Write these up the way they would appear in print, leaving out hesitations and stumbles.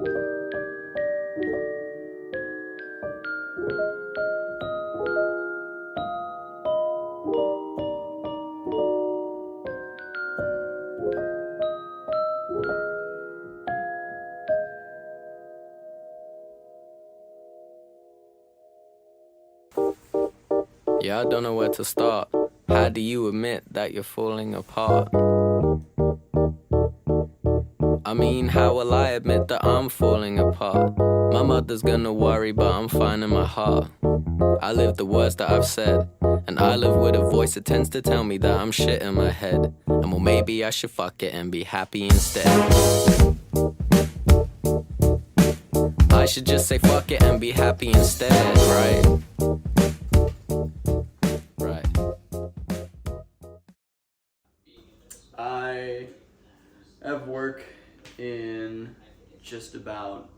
Yeah, I don't know where to start. How do you admit that you're falling apart? I mean, how will I admit that I'm falling apart? My mother's gonna worry, but I'm fine in my heart. I live the words that I've said, and I live with a voice that tends to tell me that I'm shit in my head. And well, maybe I should fuck it and be happy instead. I should just say fuck it and be happy instead, right? Right. I have work in just about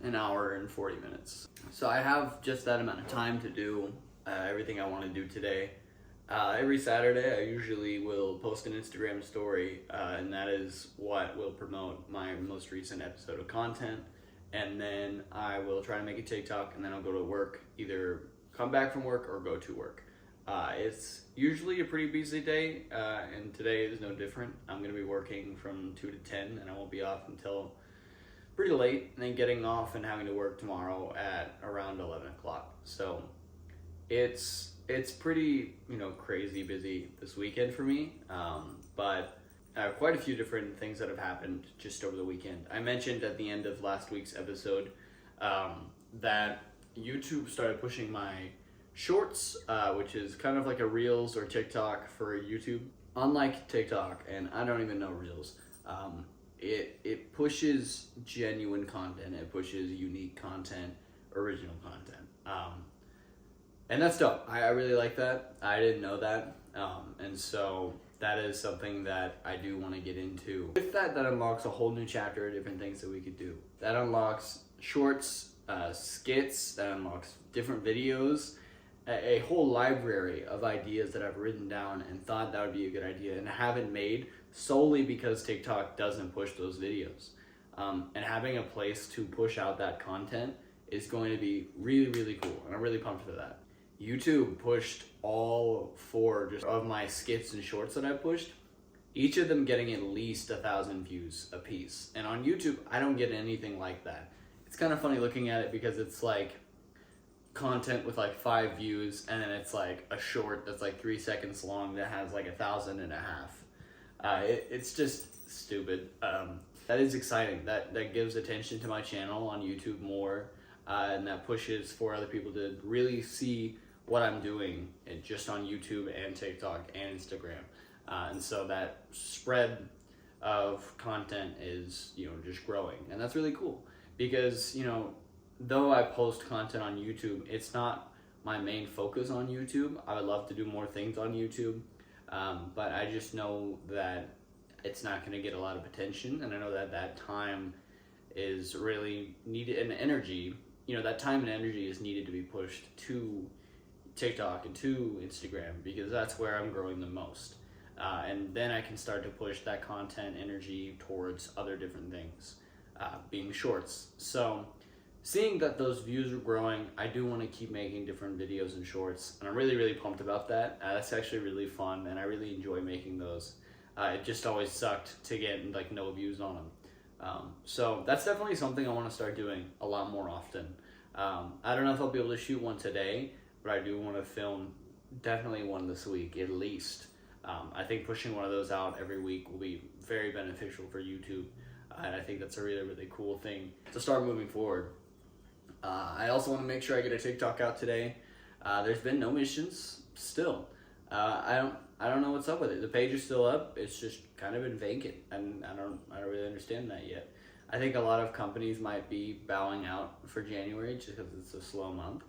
an hour and 40 minutes. So I have just that amount of time to do everything I want to do today. Every Saturday I usually will post an Instagram story, and that is what will promote my most recent episode of content. And then I will try to make a TikTok, and then I'll go to work, either come back from work or go to work. It's usually a pretty busy day, and today is no different. I'm going to be working from 2 to 10, and I won't be off until pretty late, and then getting off and having to work tomorrow at around 11 o'clock. So it's pretty, crazy busy this weekend for me, but quite a few different things that have happened just over the weekend. I mentioned at the end of last week's episode that YouTube started pushing my Shorts, which is kind of like a Reels or TikTok for YouTube. Unlike TikTok, and I don't even know Reels, it pushes genuine content, it pushes unique content, original content. And that's dope. I really like that. I didn't know that. And so that is something that I do want to get into. With that unlocks a whole new chapter of different things that we could do. That unlocks shorts, skits, that unlocks different videos, a whole library of ideas that I've written down and thought that would be a good idea and haven't made solely because TikTok doesn't push those videos. And having a place to push out that content is going to be really, really cool, and I'm really pumped for that. YouTube pushed all 4 just of my skits and shorts that I pushed, each of them getting at least 1,000 views a piece. And on YouTube, I don't get anything like that. It's kind of funny looking at it because it's like content with like 5 views, and then it's like a short that's like 3 seconds long that has like 1,500. It's just stupid. That is exciting. That gives attention to my channel on YouTube more, and that pushes for other people to really see what I'm doing just on YouTube and TikTok and Instagram. And so that spread of content is, just growing, and that's really cool because, though I post content on YouTube, it's not my main focus on YouTube. I would love to do more things on YouTube, but I just know that it's not going to get a lot of attention, and I know that time is really needed, and energy, that time and energy is needed to be pushed to TikTok and to Instagram because that's where I'm growing the most. And then I can start to push that content energy towards other different things, being shorts. So seeing that those views are growing, I do want to keep making different videos and shorts, and I'm really, really pumped about that. That's actually really fun, and I really enjoy making those. It just always sucked to get like no views on them. So that's definitely something I want to start doing a lot more often. I don't know if I'll be able to shoot one today, but I do want to film definitely one this week at least. I think pushing one of those out every week will be very beneficial for YouTube, and I think that's a really, really cool thing to start moving forward. I also want to make sure I get a TikTok out today. There's been no missions still. I don't know what's up with it. The page is still up. It's just kind of been vacant, and I don't really understand that yet. I think a lot of companies might be bowing out for January just because it's a slow month.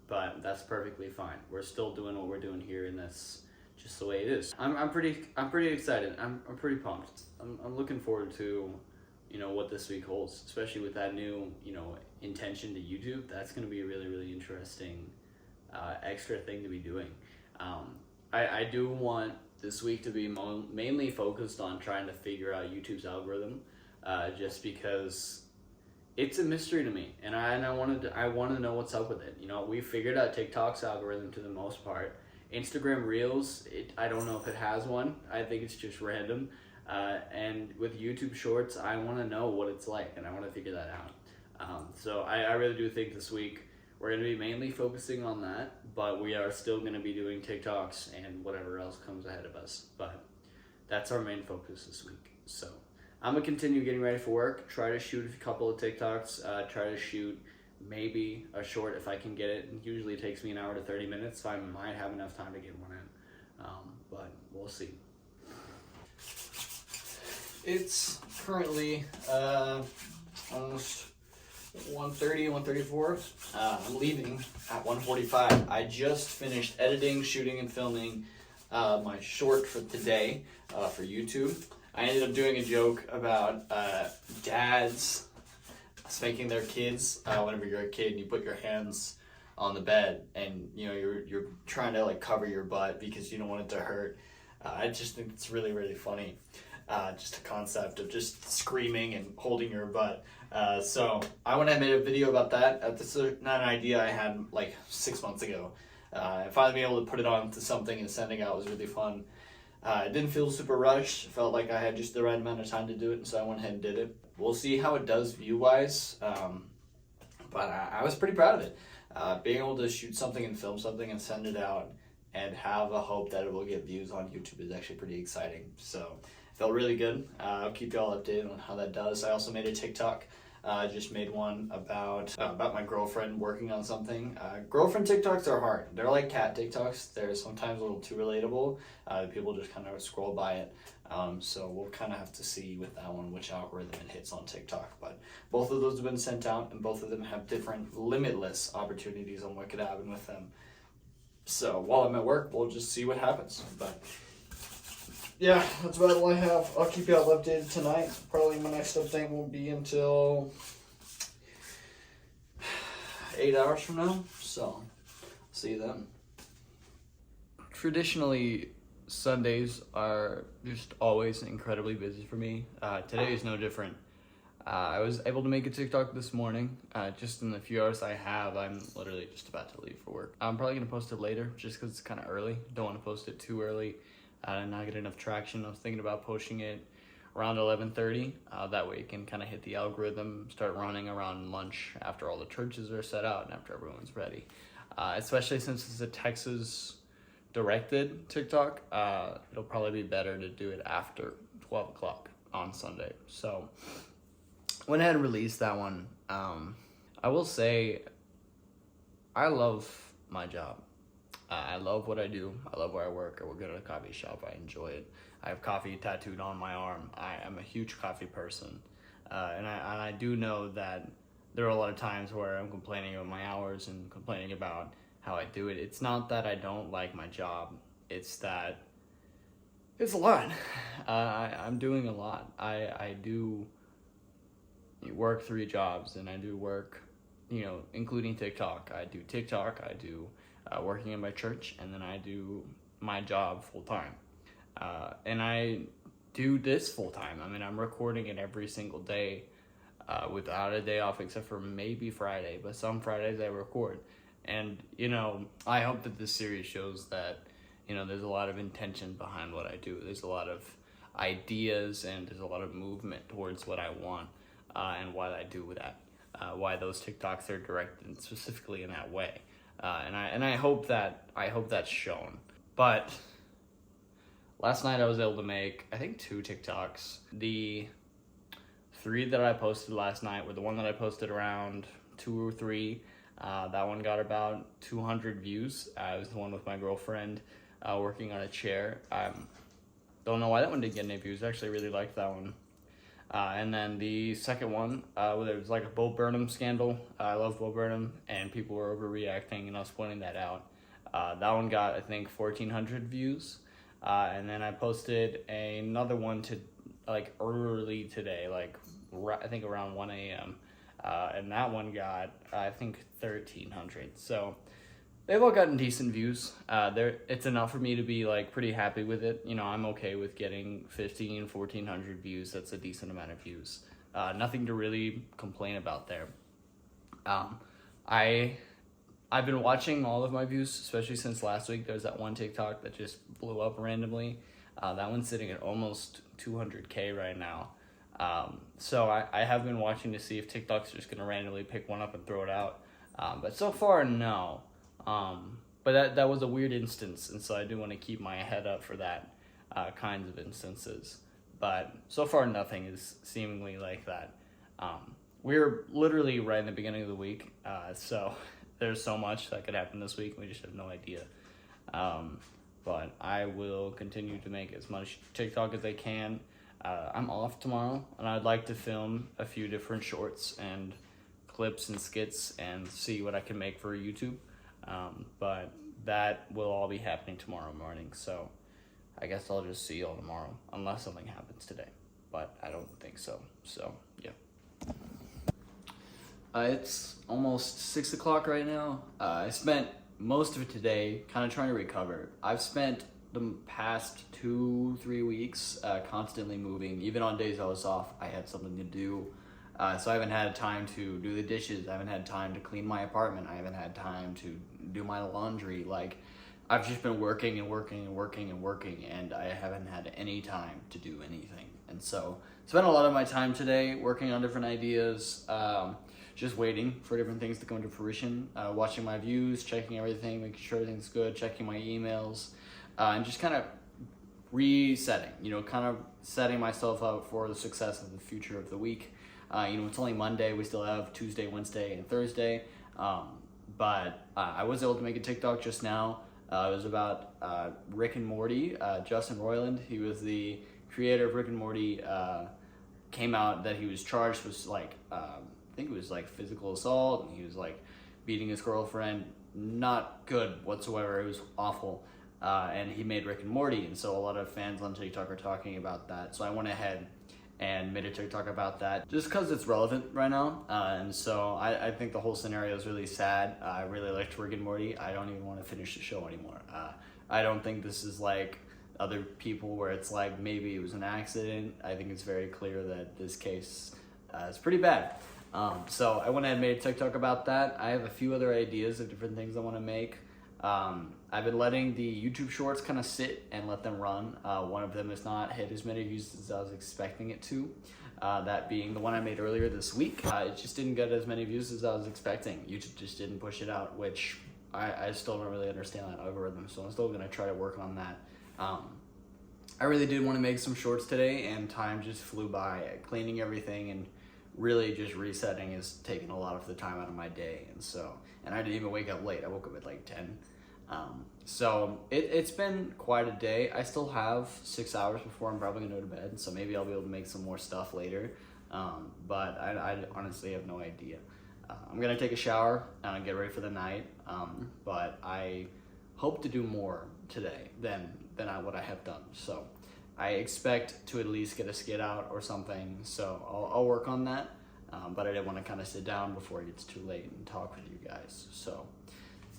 But that's perfectly fine. We're still doing what we're doing here, and that's just the way it is. I'm pretty excited. I'm pretty pumped. I'm looking forward to, what this week holds, especially with that new, intention to YouTube. That's going to be a really, really interesting extra thing to be doing. I do want this week to be mainly focused on trying to figure out YouTube's algorithm. just because it's a mystery to me, and I want to know what's up with it. You know, we figured out TikTok's algorithm to the most part. Instagram Reels, I don't know if it has one. I think it's just random. And with YouTube Shorts, I want to know what it's like, and I want to figure that out. So I really do think this week we're going to be mainly focusing on that, but we are still going to be doing TikToks and whatever else comes ahead of us. But that's our main focus this week. So I'm going to continue getting ready for work, try to shoot a couple of TikToks, try to shoot maybe a short if I can get it. It usually takes me an hour to 30 minutes, so I might have enough time to get one in. But we'll see. It's currently almost 1:30, 1:34. I'm leaving at 1:45. I just finished editing, shooting, and filming my short for today for YouTube. I ended up doing a joke about dads spanking their kids. Whenever you're a kid and you put your hands on the bed and you're trying to like cover your butt because you don't want it to hurt. I just think it's really, really funny. Just a concept of just screaming and holding your butt. So I went and made a video about that. This is not an idea I had like 6 months ago. And finally being able to put it onto something and sending out was really fun. It didn't feel super rushed. Felt like I had just the right amount of time to do it, and so I went ahead and did it. We'll see how it does view-wise, but I was pretty proud of it. Being able to shoot something and film something and send it out and have a hope that it will get views on YouTube is actually pretty exciting. So felt really good. I'll keep you all updated on how that does. I also made a TikTok. I just made one about my girlfriend working on something. Girlfriend TikToks are hard. They're like cat TikToks. They're sometimes a little too relatable. People just kind of scroll by it. So we'll kind of have to see with that one which algorithm it hits on TikTok. But both of those have been sent out, and both of them have different limitless opportunities on what could happen with them. So while I'm at work, we'll just see what happens. But yeah, that's about all I have. I'll keep you all updated tonight. Probably my next update won't be until 8 hours from now. So see you then. Traditionally, Sundays are just always incredibly busy for me. Today is no different. I was able to make a TikTok this morning. Just in the few hours I have, I'm literally just about to leave for work. I'm probably going to post it later just because it's kind of early. Don't want to post it too early and not get enough traction. I was thinking about posting it around 11:30. That way it can kind of hit the algorithm, start running around lunch after all the churches are set out and after everyone's ready. Especially since it's a Texas directed TikTok, it'll probably be better to do it after 12 o'clock on Sunday. So went ahead and released that one. I will say I love my job. I love what I do. I love where I work. I work at a coffee shop. I enjoy it. I have coffee tattooed on my arm. I am a huge coffee person. And I do know that there are a lot of times where I'm complaining about my hours and complaining about how I do it. It's not that I don't like my job. It's that it's a lot. I'm doing a lot. I do work 3 jobs, and I do work, including TikTok. I do TikTok. I do working in my church, and then I do my job full time. And I do this full time. I mean, I'm recording it every single day without a day off except for maybe Friday, but some Fridays I record. And, I hope that this series shows that, there's a lot of intention behind what I do. There's a lot of ideas and there's a lot of movement towards what I want and why I do that, why those TikToks are directed specifically in that way. And I hope that's shown. But last night I was able to make, I think, 2 TikToks. The 3 that I posted last night were the one that I posted around 2 or 3. That one got about 200 views. It was the one with my girlfriend working on a chair. Don't know why that one didn't get any views. I actually really liked that one. And then the second one, there was like a Bo Burnham scandal. I love Bo Burnham, and people were overreacting, and I was pointing that out. That one got, I think, 1,400 views. And then I posted another one early today, I think around 1 a.m. And that one got, I think, 1,300. So they've all gotten decent views. It's enough for me to be pretty happy with it. I'm okay with getting 1,400 views. That's a decent amount of views. Nothing to really complain about there. I've been watching all of my views, especially since last week. There's that one TikTok that just blew up randomly. That one's sitting at almost 200K right now. So I have been watching to see if TikTok's just gonna randomly pick one up and throw it out. But so far, no. But that was a weird instance, and so I do want to keep my head up for that kinds of instances. But so far, nothing is seemingly like that. We're literally right in the beginning of the week, so there's so much that could happen this week, and we just have no idea. But I will continue to make as much TikTok as I can. I'm off tomorrow, and I'd like to film a few different shorts and clips and skits and see what I can make for YouTube. But that will all be happening tomorrow morning, so I guess I'll just see you all tomorrow, unless something happens today, but I don't think so. So yeah. It's almost 6 o'clock right now. I spent most of it today kind of trying to recover. I've spent the past 2-3 weeks constantly moving. Even on days I was off, I had something to do. So I haven't had time to do the dishes. I haven't had time to clean my apartment. I haven't had time to do my laundry. Like, I've just been working and working and working and working, and I haven't had any time to do anything. And so spent a lot of my time today working on different ideas, just waiting for different things to come to fruition, watching my views, checking everything, making sure everything's good, checking my emails, and just kind of resetting, kind of setting myself up for the success of the future of the week. It's only Monday. We still have Tuesday, Wednesday, and Thursday. But I was able to make a TikTok just now. It was about Rick and Morty. Justin Roiland, he was the creator of Rick and Morty, came out that he was charged with I think it was like physical assault, and he was like beating his girlfriend. Not good whatsoever. It was awful. And he made Rick and Morty, and so a lot of fans on TikTok are talking about that. So I went ahead and made a TikTok about that just because it's relevant right now. And so I think the whole scenario is really sad. I really liked Rick and Morty. I don't even want to finish the show anymore. I don't think this is like other people where it's like maybe it was an accident. I think it's very clear that this case is pretty bad. So I went ahead and made a TikTok about that. I have a few other ideas of different things I want to make. I've been letting the YouTube shorts kind of sit and let them run. One of them has not hit as many views as I was expecting it to. That being the one I made earlier this week. It just didn't get as many views as I was expecting. YouTube just didn't push it out, which I still don't really understand that algorithm, so I'm still going to try to work on that. I really did want to make some shorts today, and time just flew by. Cleaning everything and really just resetting is taking a lot of the time out of my day, and I didn't even wake up late. I woke up at like 10. So it's been quite a day. I still have 6 hours before I'm probably gonna go to bed, so maybe I'll be able to make some more stuff later. But I honestly have no idea. I'm gonna take a shower and get ready for the night. But I hope to do more today than what I have done. So I expect to at least get a skit out or something. So I'll work on that. But I didn't want to kind of sit down before it gets too late and talk with you guys. So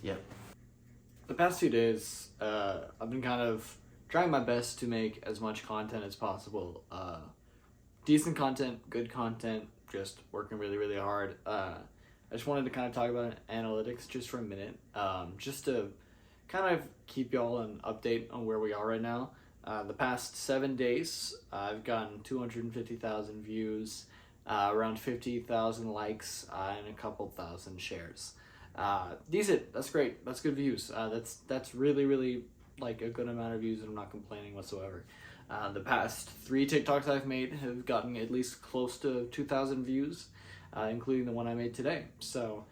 yeah. The past few days, I've been kind of trying my best to make as much content as possible. Decent content, good content, just working really, really hard. I just wanted to kind of talk about analytics just for a minute, just to kind of keep y'all an update on where we are right now. The past 7 days, I've gotten 250,000 views, around 50,000 likes, and a couple thousand shares. Decent. That's great. That's good views. That's really, really like a good amount of views, and I'm not complaining whatsoever. The past 3 TikToks I've made have gotten at least close to 2,000 views, including the one I made today. So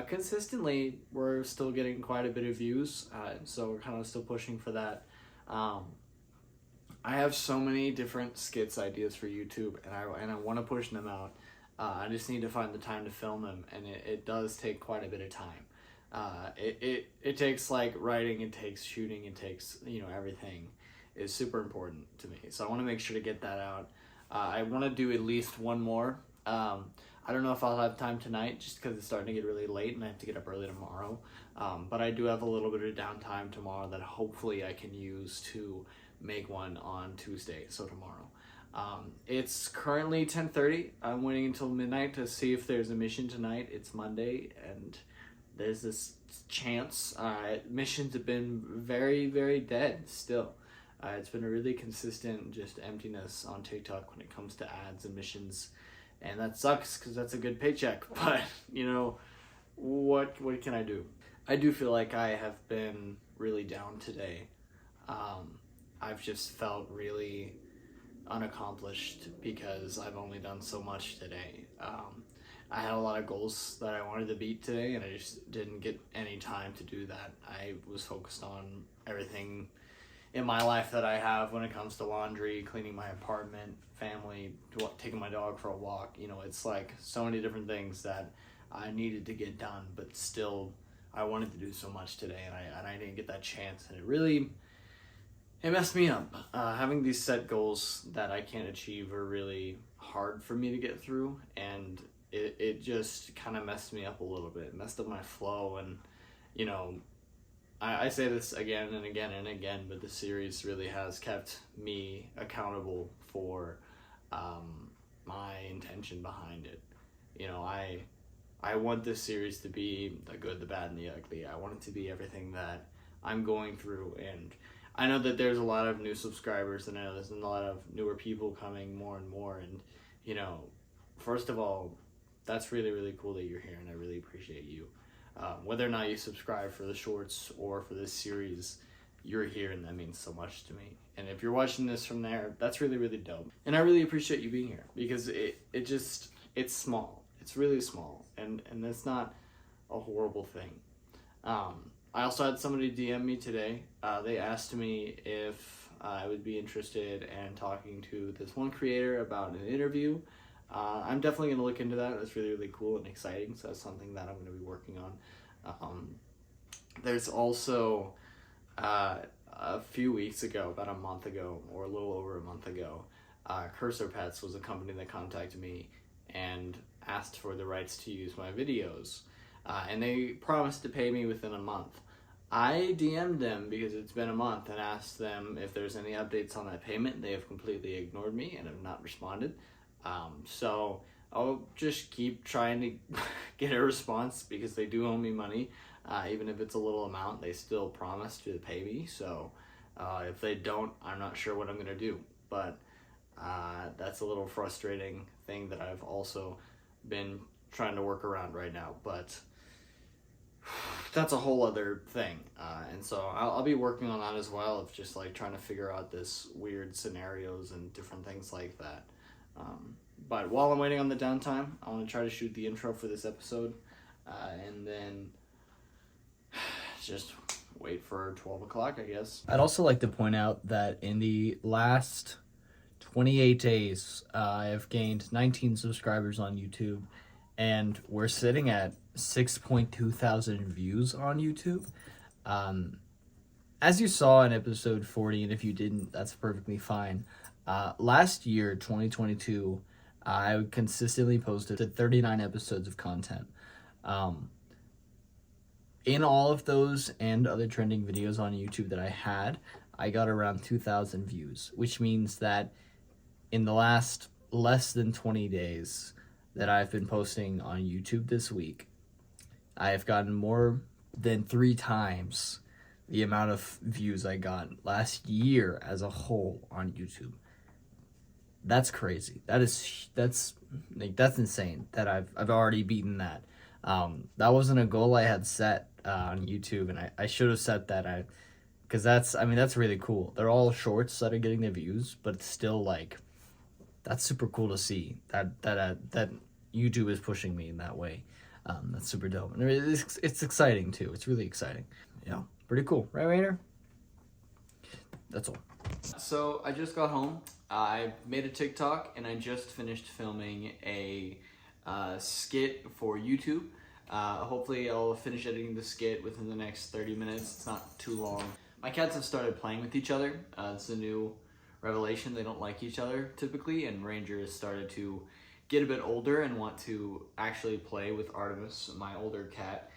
consistently, we're still getting quite a bit of views, so we're kind of still pushing for that. I have so many different skits ideas for YouTube, and I want to push them out. I just need to find the time to film them, and it does take quite a bit of time. It takes like writing, it takes shooting, it takes, everything is super important to me. So I want to make sure to get that out. I want to do at least one more. I don't know if I'll have time tonight just because it's starting to get really late and I have to get up early tomorrow. But I do have a little bit of downtime tomorrow that hopefully I can use to make one on Tuesday, so tomorrow. It's currently 10:30. I'm waiting until midnight to see if there's a mission tonight. It's Monday, and there's this chance. Missions have been very, very dead still. It's been a really consistent just emptiness on TikTok when it comes to ads and missions, and that sucks because that's a good paycheck. But you know, what can I do? I do feel like I have been really down today. I've just felt really unaccomplished because I've only done so much today. I had a lot of goals that I wanted to beat today, and I just didn't get any time to do that. I was focused on everything in my life that I have when it comes to laundry, cleaning my apartment, family, taking my dog for a walk. You know, it's like so many different things that I needed to get done, but still I wanted to do so much today, and I didn't get that chance, and it messed me up. Having these set goals that I can't achieve are really hard for me to get through, and it just kind of messed me up a little bit. It messed up my flow, and you know, I say this again and again and again, but the series really has kept me accountable for my intention behind it. You know, I want this series to be the good, the bad, and the ugly. I want it to be everything that I'm going through, and I know that there's a lot of new subscribers, and I know there's a lot of newer people coming more and more, and you know, first of all, that's really, really cool that you're here, and I really appreciate you. Whether or not you subscribe for the shorts or for this series, you're here, and that means so much to me. And if you're watching this from there, that's really, really dope. And I really appreciate you being here, because it's small. It's really small, and that's not a horrible thing. I also had somebody DM me today. They asked me if I would be interested in talking to this one creator about an interview. I'm definitely going to look into that. That's really, really cool and exciting. So that's something that I'm going to be working on. There's also a few weeks ago, about a month ago, or a little over a month ago, Cursor Pets was a company that contacted me and asked for the rights to use my videos. And they promised to pay me within a month. I DM'd them because it's been a month and asked them if there's any updates on that payment. They have completely ignored me and have not responded. So I'll just keep trying to get a response, because they do owe me money. Even if it's a little amount, they still promise to pay me. So if they don't, I'm not sure what I'm going to do. But that's a little frustrating thing that I've also been trying to work around right now. But that's a whole other thing. And so I'll be working on that as well, of just like trying to figure out this weird scenarios and different things like that. But while I'm waiting on the downtime, I want to try to shoot the intro for this episode, and then just wait for 12 o'clock, I guess. I'd also like to point out that in the last 28 days, I've gained 19 subscribers on YouTube, and we're sitting at 6.2 thousand views on YouTube. As you saw in episode 40, and if you didn't, that's perfectly fine. Last year, 2022, I consistently posted 39 episodes of content. In all of those and other trending videos on YouTube that I had, I got around 2,000 views, which means that in the last less than 20 days that I've been posting on YouTube this week, I have gotten more than 3 times the amount of views I got last year as a whole on YouTube. That's crazy. That's insane that I've already beaten that. That wasn't a goal I had set on YouTube, and I should have set that. Because that's really cool. They're all shorts that are getting the views, but it's still like, that's super cool to see that YouTube is pushing me in that way. That's super dope, and it's exciting too. It's really exciting. Yeah, pretty cool, right, Rainer? That's all. So I just got home. I made a TikTok, and I just finished filming a skit for YouTube. Hopefully I'll finish editing the skit within the next 30 minutes. It's not too long. My cats have started playing with each other. It's a new revelation. They don't like each other typically, and Ranger has started to get a bit older and want to actually play with Artemis, my older cat.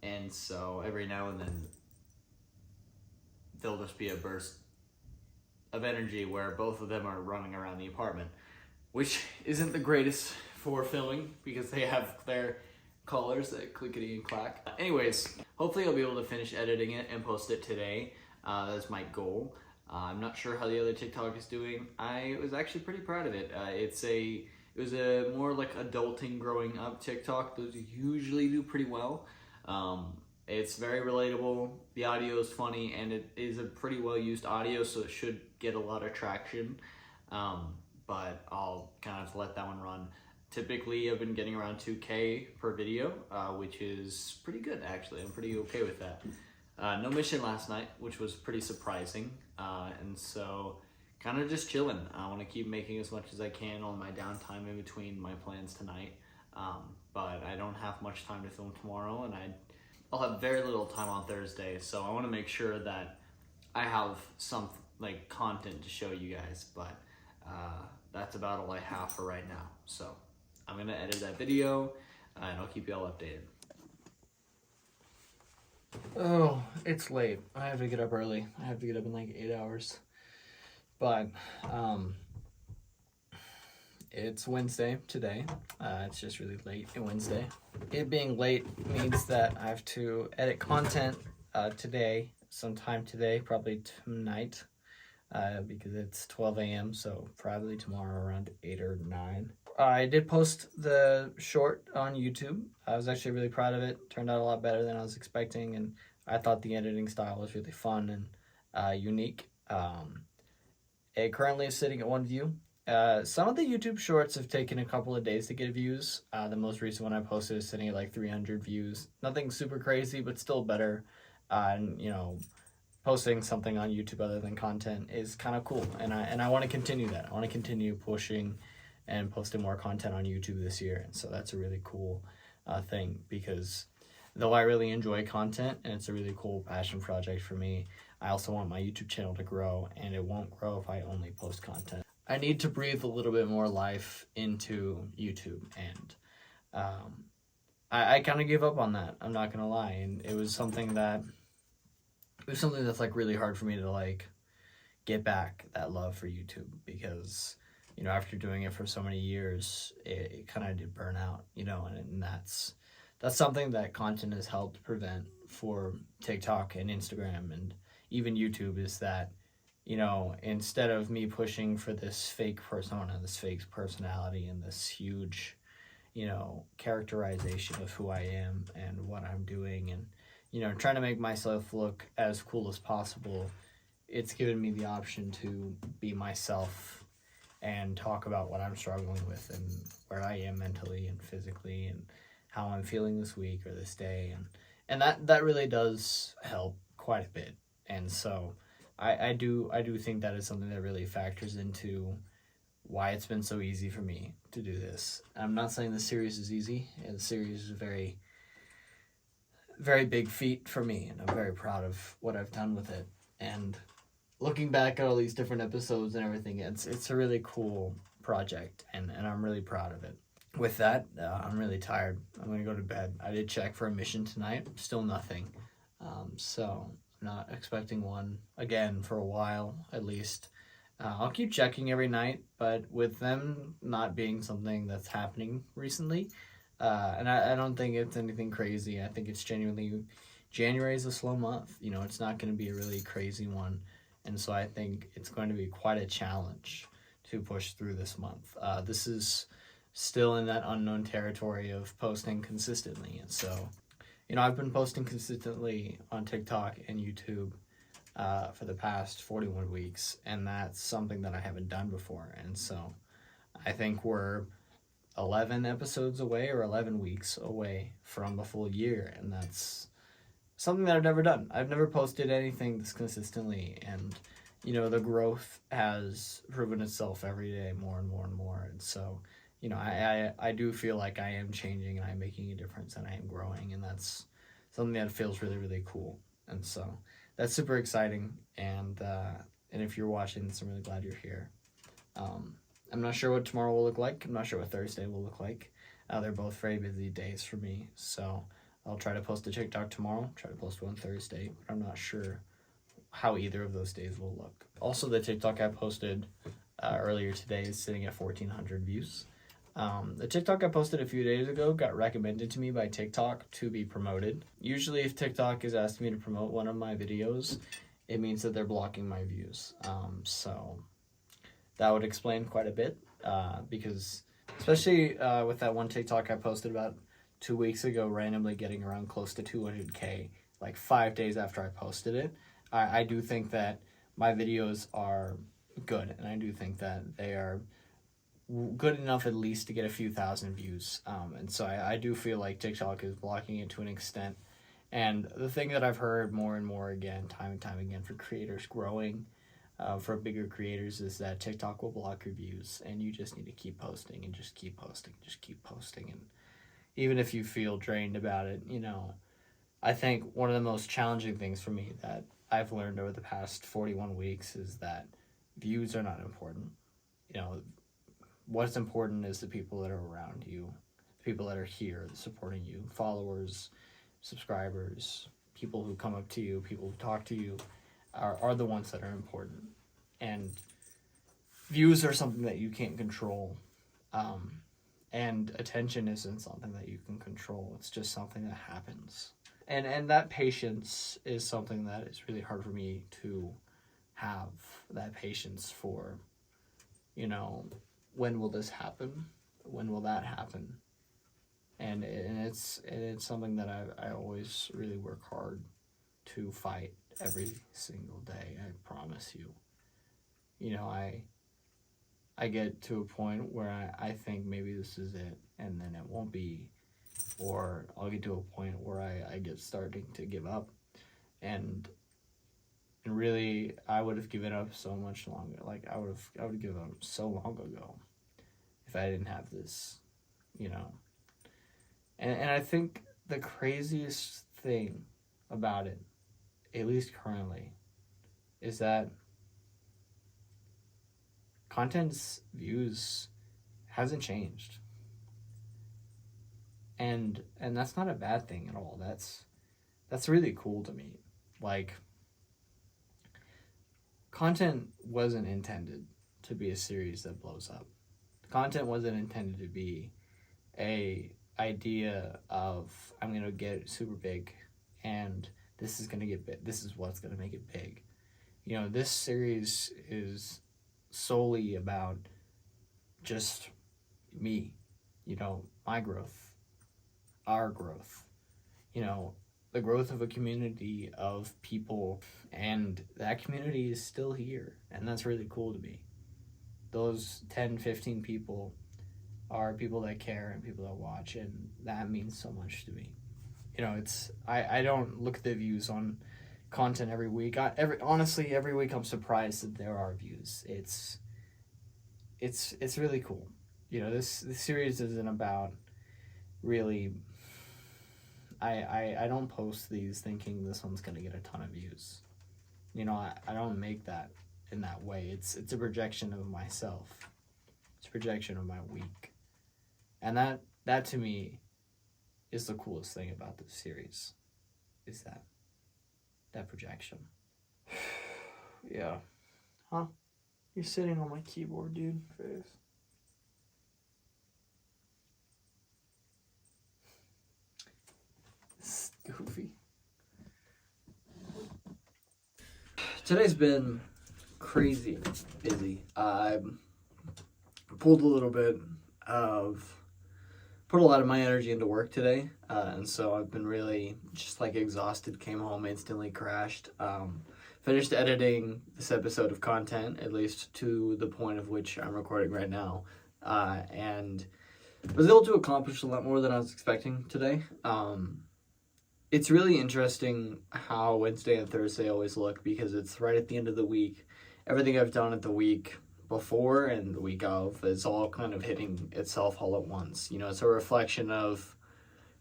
And so every now and then there'll just be a burst of energy where both of them are running around the apartment, which isn't the greatest for filming because they have their collars that clickety and clack. Anyways, hopefully I'll be able to finish editing it and post it today. That's my goal. I'm not sure how the other TikTok is doing. I was actually pretty proud of it. It was a more like adulting growing up TikTok. Those usually do pretty well. It's very relatable. The audio is funny, and it is a pretty well used audio, so it should get a lot of traction. But I'll kind of let that one run. Typically, I've been getting around 2K per video, which is pretty good actually. I'm pretty okay with that. No mission last night, which was pretty surprising, and so kind of just chilling. I want to keep making as much as I can on my downtime in between my plans tonight, but I don't have much time to film tomorrow, and I'll have very little time on Thursday, so I want to make sure that I have some like content to show you guys, but that's about all I have for right now. So I'm gonna edit that video, and I'll keep you all updated. Oh, it's late. I have to get up early. I have to get up in like 8 hours. But it's Wednesday today. It's just really late on Wednesday. It being late means that I have to edit content today, sometime today, probably tonight, because it's 12 a.m. So probably tomorrow around 8 or 9. I did post the short on YouTube. I was actually really proud of it. Turned out a lot better than I was expecting, and I thought the editing style was really fun and unique. It currently is sitting at 1 view. Some of the YouTube shorts have taken a couple of days to get views. The most recent one I posted is sitting at like 300 views. Nothing super crazy, but still better. And you know, posting something on YouTube other than content is kind of cool, and I want to continue that. I want to continue pushing and posting more content on YouTube this year, and so that's a really cool thing, because though I really enjoy content and it's a really cool passion project for me, I also want my YouTube channel to grow, and it won't grow if I only post content. I need to breathe a little bit more life into YouTube, and I kind of gave up on that. I'm not gonna lie, and it was something that's like really hard for me to like get back that love for YouTube, because you know, after doing it for so many years, it kind of did burn out, you know, and that's something that content has helped prevent for TikTok and Instagram and even YouTube, is that, you know, instead of me pushing for this fake persona, this fake personality, and this huge, you know, characterization of who I am and what I'm doing, and, you know, trying to make myself look as cool as possible, it's given me the option to be myself and talk about what I'm struggling with and where I am mentally and physically and how I'm feeling this week or this day, and that really does help quite a bit. And so I do think that is something that really factors into why it's been so easy for me to do this. I'm not saying the series is easy, and the series is a very, very big feat for me, and I'm very proud of what I've done with it. And looking back at all these different episodes and everything, it's a really cool project, and I'm really proud of it. With that, I'm really tired. I'm going to go to bed. I did check for a mission tonight. Still nothing. So I'm not expecting one again for a while, at least. I'll keep checking every night, but with them not being something that's happening recently, and I don't think it's anything crazy. I think it's genuinely, January is a slow month. You know, it's not going to be a really crazy one. And so I think it's going to be quite a challenge to push through this month. This is still in that unknown territory of posting consistently. And so, you know, I've been posting consistently on TikTok and YouTube for the past 41 weeks. And that's something that I haven't done before. And so I think we're 11 episodes away, or 11 weeks away from a full year. And that's something that I've never done. I've never posted anything this consistently, and you know, the growth has proven itself every day more and more and more. And so, you know, I do feel like I am changing and I'm making a difference and I am growing, and that's something that feels really, really cool. And so that's super exciting. And if you're watching this, I'm really glad you're here. I'm not sure what tomorrow will look like. I'm not sure what Thursday will look like. They're both very busy days for me, so I'll try to post a TikTok tomorrow, try to post one Thursday, but I'm not sure how either of those days will look. Also, the TikTok I posted earlier today is sitting at 1,400 views. The TikTok I posted a few days ago got recommended to me by TikTok to be promoted. Usually if TikTok is asking me to promote one of my videos, it means that they're blocking my views. So that would explain quite a bit, because especially with that one TikTok I posted about 2 weeks ago, randomly getting around close to 200K, like 5 days after I posted it. I do think that my videos are good, and I do think that they are good enough at least to get a few thousand views. And so I do feel like TikTok is blocking it to an extent. And the thing that I've heard more and more again, time and time again, for creators growing, for bigger creators, is that TikTok will block your views, and you just need to keep posting and just keep posting, just keep posting. And even if you feel drained about it, you know, I think one of the most challenging things for me that I've learned over the past 41 weeks is that views are not important. You know, what's important is the people that are around you, the people that are here supporting you, followers, subscribers, people who come up to you, people who talk to you, are the ones that are important. And views are something that you can't control. And attention isn't something that you can control. It's just something that happens. And that patience is something that is really hard for me to have, that patience for, you know, when will this happen? When will that happen? And it's something that I always really work hard to fight every single day. I promise you. You know, I get to a point where I think maybe this is it, and then it won't be, or I'll get to a point where I get starting to give up, and really I would have given up so much longer. Like I would have given up so long ago if I didn't have this, you know. And I think the craziest thing about it, at least currently, is that content's views hasn't changed. And that's not a bad thing at all. That's really cool to me. Like, content wasn't intended to be a series that blows up. Content wasn't intended to be a idea of, I'm gonna get super big and this is gonna get big, this is what's gonna make it big. You know, this series is solely about just me, you know, my growth, our growth, you know, the growth of a community of people, and that community is still here, and that's really cool to me. Those 10, 15 people are people that care and people that watch, and that means so much to me. You know, it's I don't look at the views on content every week. Honestly, every week I'm surprised that there are views. It's really cool. You know, this series isn't about really. I don't post these thinking this one's gonna get a ton of views. You know, I don't make that in that way. It's a projection of myself. It's a projection of my week. And that to me is the coolest thing about this series, is that projection. Yeah. Huh? You're sitting on my keyboard, dude. Face. It's goofy. Today's been crazy busy. I pulled a little bit of, put a lot of my energy into work today, and so I've been really just like exhausted. Came home, instantly crashed. Finished editing this episode of content, at least to the point of which I'm recording right now, and was able to accomplish a lot more than I was expecting today. It's really interesting how Wednesday and Thursday always look, because it's right at the end of the week. Everything I've done at the week before and the week of is all kind of hitting itself all at once. You know, it's a reflection of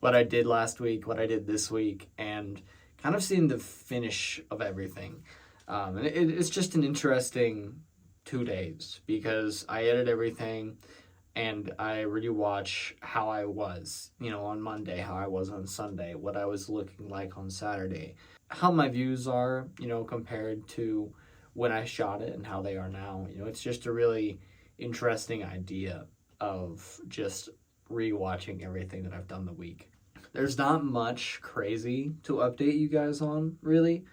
what I did last week, what I did this week, and kind of seeing the finish of everything. And it's just an interesting 2 days, because I edit everything. and I rewatch how I was, on Monday, how I was on Sunday, what I was looking like on Saturday, how my views are, compared to when I shot it and how they are now. It's just a really interesting idea of just rewatching everything that I've done the week. There's not much crazy to update you guys on, really.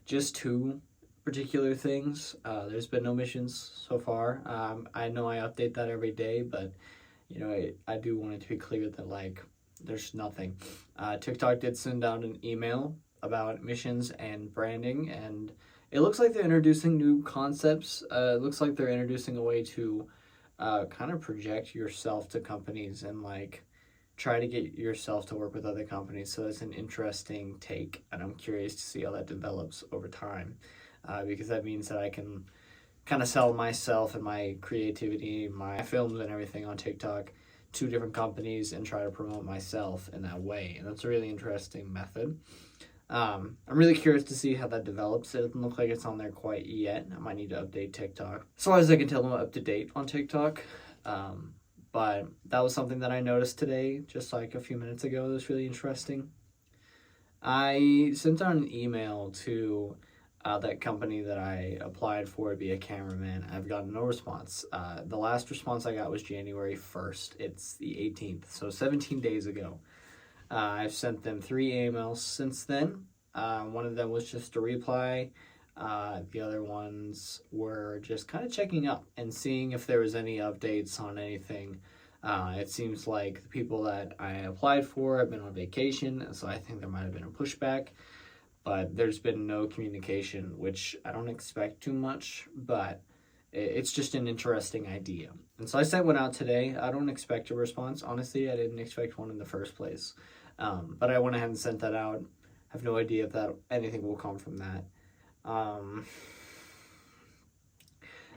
Just two particular things. There's been no missions so far. I know I update that every day, but I do want it to be clear that like there's nothing. TikTok did send out an email about missions and branding, and it looks like they're introducing new concepts. It looks like they're introducing a way to kind of project yourself to companies and like try to get yourself to work with other companies. So it's an interesting take, and I'm curious to see how that develops over time, because that means that I can kind of sell myself and my creativity, my films and everything on TikTok to different companies and try to promote myself in that way. And that's a really interesting method. I'm really curious to see how that develops. It doesn't look like it's on there quite yet. I might need to update TikTok. As far as I can tell, I'm up to date on TikTok. But that was something that I noticed today, just like a few minutes ago. It was really interesting. I sent out an email to that company that I applied for to be a cameraman. I've gotten no response. The last response I got was January 1st. It's the 18th, so 17 days ago. I've sent them 3 emails since then. One of them was just a reply. The other ones were just kind of checking up and seeing if there was any updates on anything. It seems like the people that I applied for have been on vacation, so I think there might have been a pushback. But there's been no communication, which I don't expect too much, but it's just an interesting idea. And so I sent one out today. I don't expect a response. Honestly, I didn't expect one in the first place. But I went ahead and sent that out. I have no idea if anything will come from that.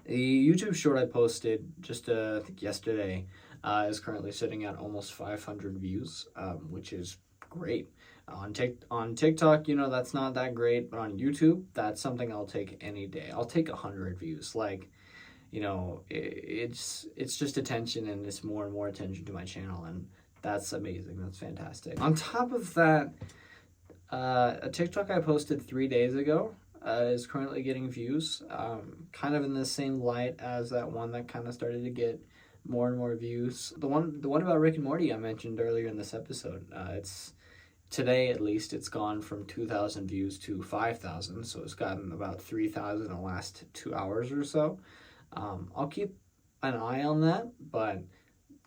The YouTube short I posted just I think yesterday is currently sitting at almost 500 views, which is great. On TikTok, that's not that great, but on YouTube, that's something I'll take any day. I'll take 100 views. Like, it's just attention, and it's more and more attention to my channel, and that's amazing. That's fantastic. On top of that, a TikTok I posted 3 days ago is currently getting views, kind of in the same light as that one that kind of started to get more and more views. The one about Rick and Morty I mentioned earlier in this episode. It's today, at least, it's gone from 2,000 views to 5,000, so it's gotten about 3,000 in the last 2 hours or so. I'll keep an eye on that, but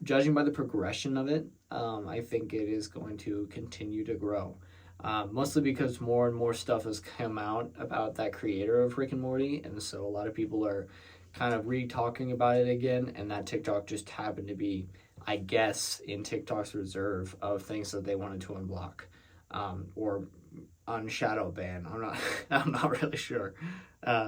judging by the progression of it, I think it is going to continue to grow. Mostly because more and more stuff has come out about that creator of Rick and Morty, and so a lot of people are kind of re-talking about it again, and that TikTok just happened to be, I guess, in TikTok's reserve of things that they wanted to unblock, or unshadow ban. I'm not really sure.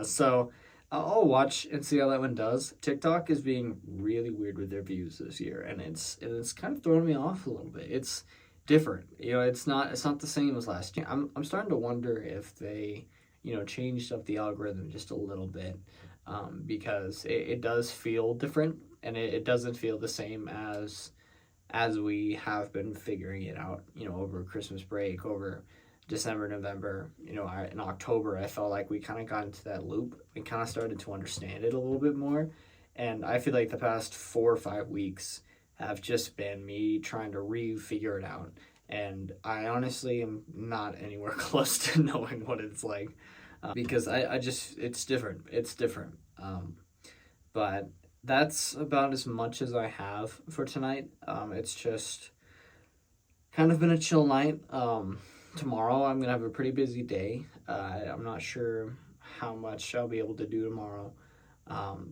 So I'll watch and see how that one does. TikTok is being really weird with their views this year, and it's kind of throwing me off a little bit. It's different, it's not the same as last year. I'm starting to wonder if they, changed up the algorithm just a little bit, because it does feel different, and it doesn't feel the same as we have been figuring it out, over Christmas break, over December, November, in October. I felt like we kind of got into that loop. We kind of started to understand it a little bit more, and I feel like the past 4 or 5 weeks have just been me trying to re-figure it out, and I honestly am not anywhere close to knowing what it's like, because I just, it's different, but that's about as much as I have for tonight. It's just kind of been a chill night. Tomorrow I'm gonna have a pretty busy day. I'm not sure how much I'll be able to do tomorrow,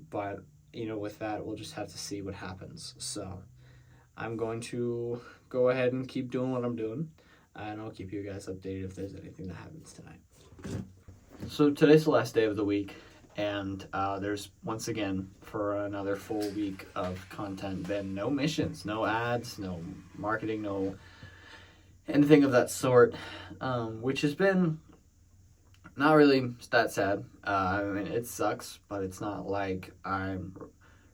but with that, we'll just have to see what happens. So I'm going to go ahead and keep doing what I'm doing, and I'll keep you guys updated if there's anything that happens tonight. So today's the last day of the week, and there's once again, for another full week of content, been no missions, no ads, no marketing, no anything of that sort, which has been not really that sad. I mean, it sucks, but it's not like I'm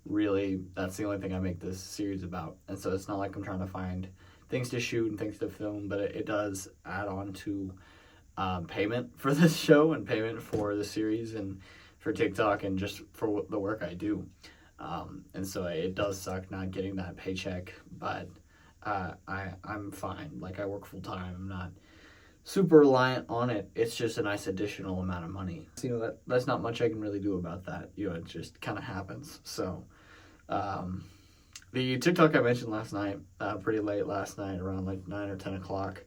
really, that's the only thing I make this series about. And so it's not like I'm trying to find things to shoot and things to film, but it does add on to payment for this show and payment for the series and for TikTok and just for the work I do. And so it does suck not getting that paycheck, but I'm fine. Like, I work full time. I'm not super reliant on it. It's just a nice additional amount of money. So, you know, that's not much I can really do about that. You know, it just kind of happens. So the TikTok I mentioned last night, pretty late last night, around like 9 or 10 o'clock,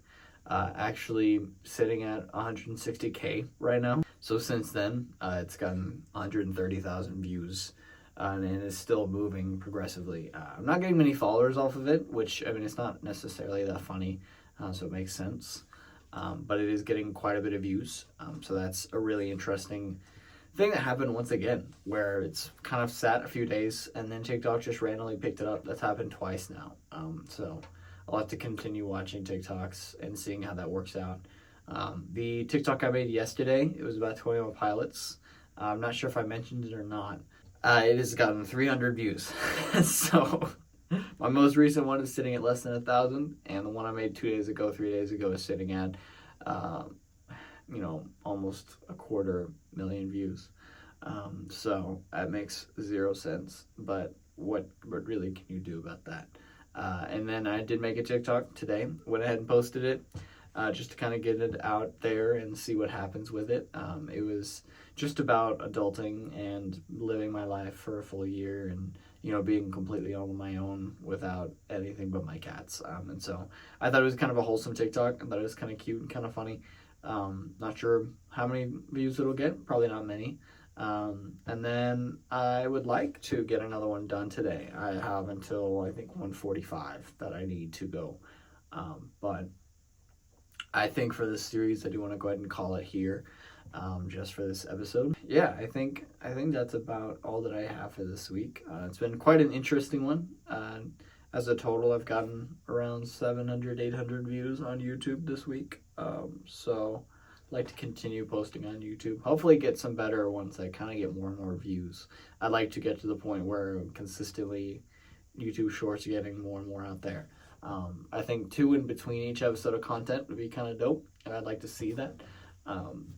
actually sitting at 160K right now. So since then, it's gotten 130,000 views. And it's still moving progressively. I'm not getting many followers off of it, which, I mean, it's not necessarily that funny, so it makes sense. But it is getting quite a bit of views. So that's a really interesting thing that happened once again, where it's kind of sat a few days and then TikTok just randomly picked it up. That's happened twice now. So I'll have to continue watching TikToks and seeing how that works out. The TikTok I made yesterday, it was about 21 pilots. I'm not sure if I mentioned it or not. It has gotten 300 views. So my most recent one is sitting at less than 1,000, and the one I made 3 days ago is sitting at, almost 250,000 views. So that makes 0 sense, but what really can you do about that? And then I did make a TikTok today, went ahead and posted it, just to kind of get it out there and see what happens with it. It was just about adulting and living my life for a full year and, you know, being completely on my own without anything but my cats. And so I thought it was kind of a wholesome TikTok. I thought it was kind of cute and kind of funny. Not sure how many views it'll get, probably not many. And then I would like to get another one done today. I have until, I think, 1:45 that I need to go. But I think for this series, I do want to go ahead and call it here, just for this episode. Yeah, I think that's about all that I have for this week. It's been quite an interesting one. As a total, I've gotten around 700, 800 views on YouTube this week. So I'd like to continue posting on YouTube. Hopefully get some better ones that kind of get more and more views. I'd like to get to the point where consistently YouTube Shorts are getting more and more out there. I think 2 in between each episode of content would be kind of dope, and I'd like to see that.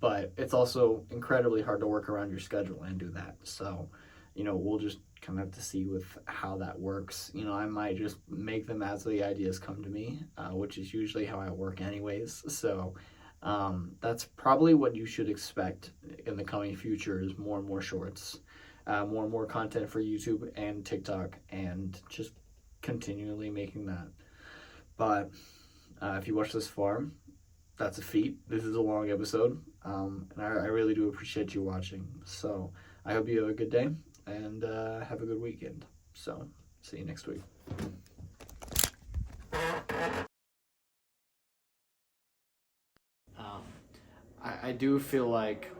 But it's also incredibly hard to work around your schedule and do that. So, you know, we'll just kind of have to see with how that works. You know, I might just make them as the ideas come to me, which is usually how I work anyways. So that's probably what you should expect in the coming future, is more and more shorts, more and more content for YouTube and TikTok, and just continually making that. But if you watch this far, that's a feat. This is a long episode, and I really do appreciate you watching. So I hope you have a good day and have a good weekend. So see you next week. I do feel like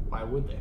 why would they?